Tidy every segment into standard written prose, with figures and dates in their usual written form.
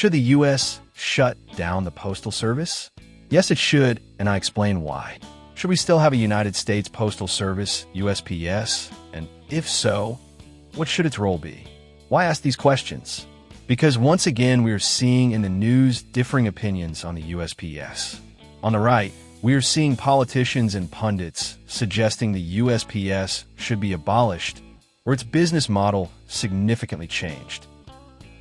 Should the U.S. shut down the Postal Service? Yes, it should, and I explain why. Should we still have a United States Postal Service, USPS? And if so, what should its role be? Why ask these questions? Because once again, we are seeing in the news differing opinions on the USPS. On the right, we are seeing politicians and pundits suggesting the USPS should be abolished or its business model significantly changed.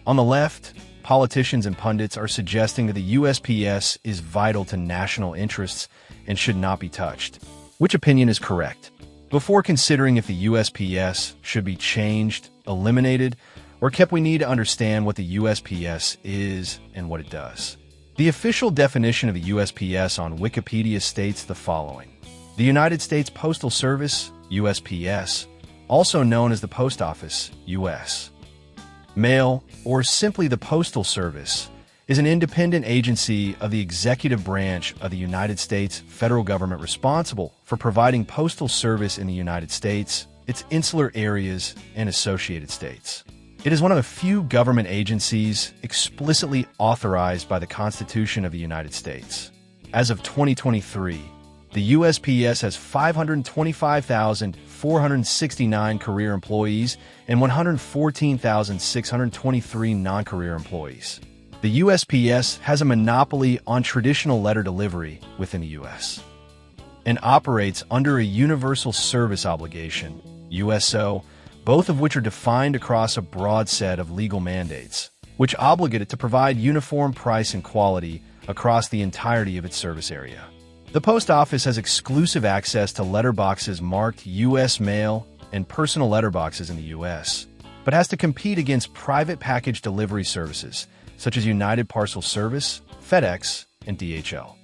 On the left, politicians and pundits are suggesting that the USPS is vital to national interests and should not be touched. Which opinion is correct? Before considering if the USPS should be changed, eliminated, or kept, we need to understand what the USPS is and what it does. The official definition of the USPS on Wikipedia states the following. The United States Postal Service, USPS, also known as the Post Office, US. Mail, or simply the Postal Service, is an independent agency of the executive branch of the United States federal government responsible for providing postal service in the United States, its insular areas, and associated states. It is one of the few government agencies explicitly authorized by the Constitution of the United States. As of 2023, the USPS has 525,469 career employees and 114,623 non-career employees. The USPS has a monopoly on traditional letter delivery within the U.S. and operates under a Universal Service Obligation, USO, both of which are defined across a broad set of legal mandates, which obligate it to provide uniform price and quality across the entirety of its service area. The Post Office has exclusive access to letterboxes marked U.S. mail and personal letterboxes in the U.S., but has to compete against private package delivery services such as United Parcel Service, FedEx, and DHL.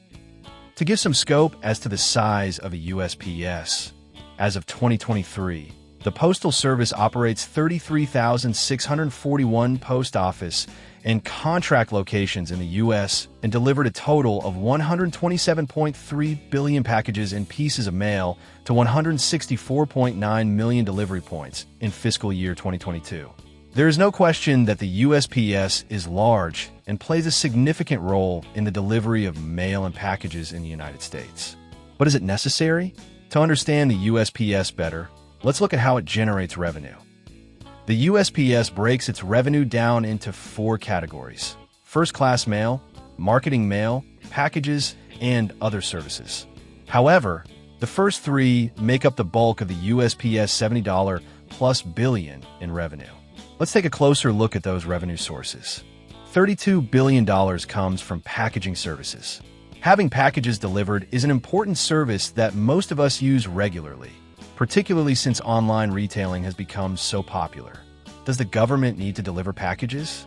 To give some scope as to the size of a USPS, as of 2023, the Postal Service operates 33,641 post office and contract locations in the U.S. and delivered a total of 127.3 billion packages and pieces of mail to 164.9 million delivery points in fiscal year 2022. There is no question that the USPS is large and plays a significant role in the delivery of mail and packages in the United States. But is it necessary? To understand the USPS better, let's look at how it generates revenue. The USPS breaks its revenue down into 4 categories: first-class mail, marketing mail, packages, and other services. However, the first 3 make up the bulk of the USPS $70+ billion in revenue. Let's take a closer look at those revenue sources. $32 billion comes from packaging services. Having packages delivered is an important service that most of us use regularly, particularly since online retailing has become so popular. Does the government need to deliver packages?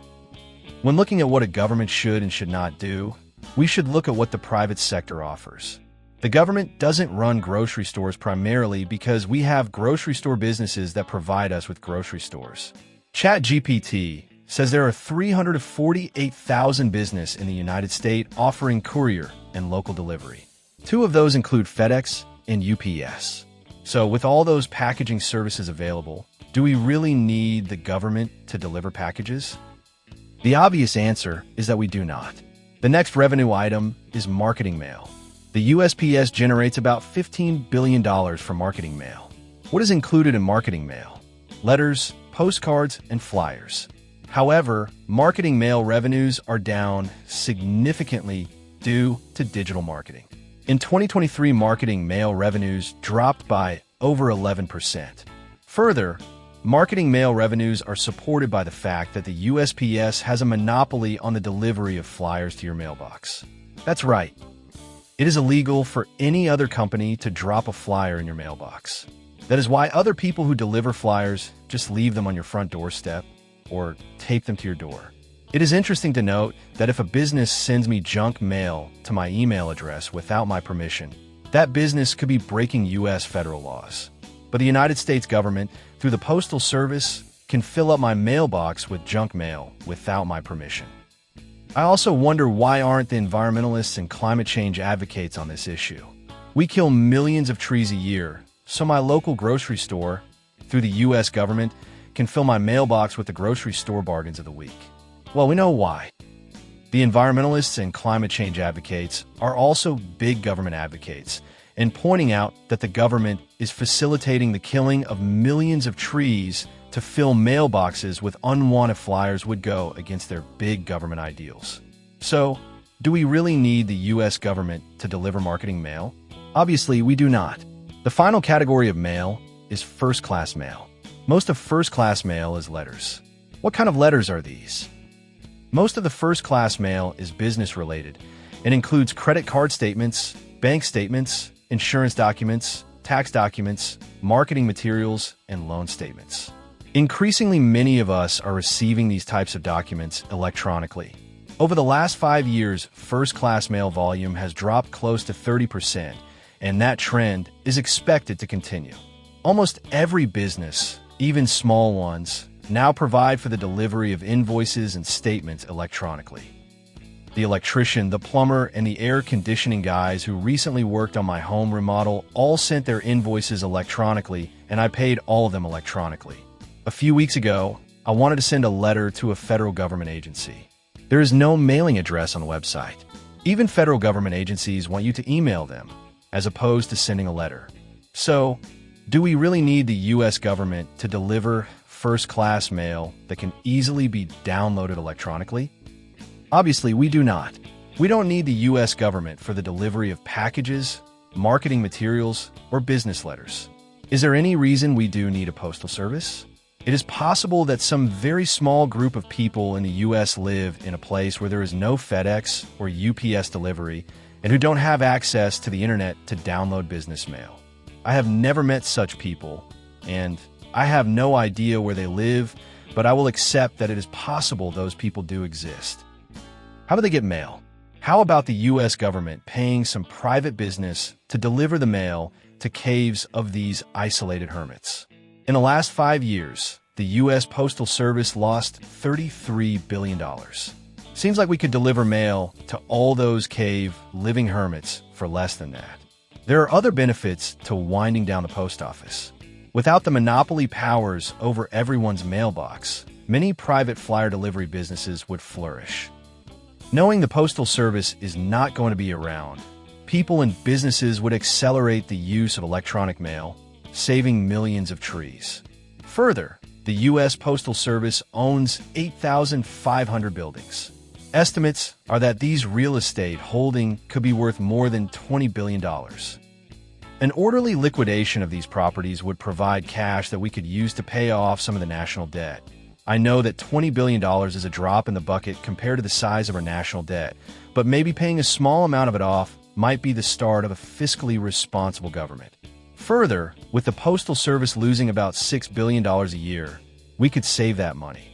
When looking at what a government should and should not do, we should look at what the private sector offers. The government doesn't run grocery stores primarily because we have grocery store businesses that provide us with grocery stores. ChatGPT says there are 348,000 businesses in the United States offering courier and local delivery. 2 of those include FedEx and UPS. So with all those packaging services available, do we really need the government to deliver packages? The obvious answer is that we do not. The next revenue item is marketing mail. The USPS generates about $15 billion from marketing mail. What is included in marketing mail? Letters, postcards, and flyers. However, marketing mail revenues are down significantly due to digital marketing. In 2023, marketing mail revenues dropped by over 11%. Further, marketing mail revenues are supported by the fact that the USPS has a monopoly on the delivery of flyers to your mailbox. That's right. It is illegal for any other company to drop a flyer in your mailbox. That is why other people who deliver flyers just leave them on your front doorstep or tape them to your door. It is interesting to note that if a business sends me junk mail to my email address without my permission, that business could be breaking U.S. federal laws. But the United States government, through the Postal Service, can fill up my mailbox with junk mail without my permission. I also wonder why aren't the environmentalists and climate change advocates on this issue? We kill millions of trees a year, so my local grocery store, through the U.S. government, can fill my mailbox with the grocery store bargains of the week. Well, we know why. The environmentalists and climate change advocates are also big government advocates and pointing out that the government is facilitating the killing of millions of trees to fill mailboxes with unwanted flyers would go against their big government ideals. So, do we really need the U.S. government to deliver marketing mail? Obviously, we do not. The final category of mail is first-class mail. Most of first-class mail is letters. What kind of letters are these? Most of the first-class mail is business-related and includes credit card statements, bank statements, insurance documents, tax documents, marketing materials, and loan statements. Increasingly, many of us are receiving these types of documents electronically. Over the last 5 years, first-class mail volume has dropped close to 30%, and that trend is expected to continue. Almost every business, even small ones, now provide for the delivery of invoices and statements electronically. The electrician, the plumber, and the air conditioning guys who recently worked on my home remodel all sent their invoices electronically, and I paid all of them electronically. A few weeks ago, I wanted to send a letter to a federal government agency. There is no mailing address on the website. Even federal government agencies want you to email them, as opposed to sending a letter. So, do we really need the U.S. government to deliver first-class mail that can easily be downloaded electronically? Obviously, we do not. We don't need the U.S. government for the delivery of packages, marketing materials, or business letters. Is there any reason we do need a postal service? It is possible that some very small group of people in the U.S. live in a place where there is no FedEx or UPS delivery and who don't have access to the internet to download business mail. I have never met such people, and I have no idea where they live, but I will accept that it is possible those people do exist. How do they get mail? How about the U.S. government paying some private business to deliver the mail to caves of these isolated hermits? In the last 5 years, the U.S. Postal Service lost $33 billion. Seems like we could deliver mail to all those cave-living hermits for less than that. There are other benefits to winding down the post office. Without the monopoly powers over everyone's mailbox, many private flyer delivery businesses would flourish. Knowing the Postal Service is not going to be around, people and businesses would accelerate the use of electronic mail, saving millions of trees. Further, the U.S. Postal Service owns 8,500 buildings. Estimates are that these real estate holdings could be worth more than $20 billion. An orderly liquidation of these properties would provide cash that we could use to pay off some of the national debt. I know that $20 billion is a drop in the bucket compared to the size of our national debt, but maybe paying a small amount of it off might be the start of a fiscally responsible government. Further, with the Postal Service losing about $6 billion a year, we could save that money.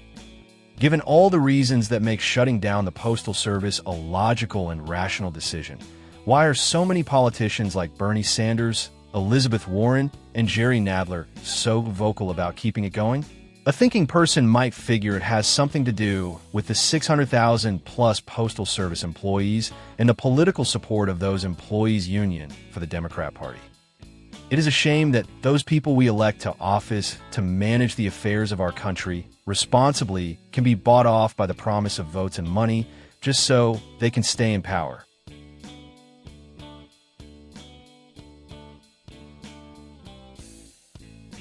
Given all the reasons that make shutting down the Postal Service a logical and rational decision, why are so many politicians like Bernie Sanders, Elizabeth Warren, and Jerry Nadler so vocal about keeping it going? A thinking person might figure it has something to do with the 600,000 plus Postal Service employees and the political support of those employees' union for the Democrat Party. It is a shame that those people we elect to office to manage the affairs of our country responsibly can be bought off by the promise of votes and money just so they can stay in power.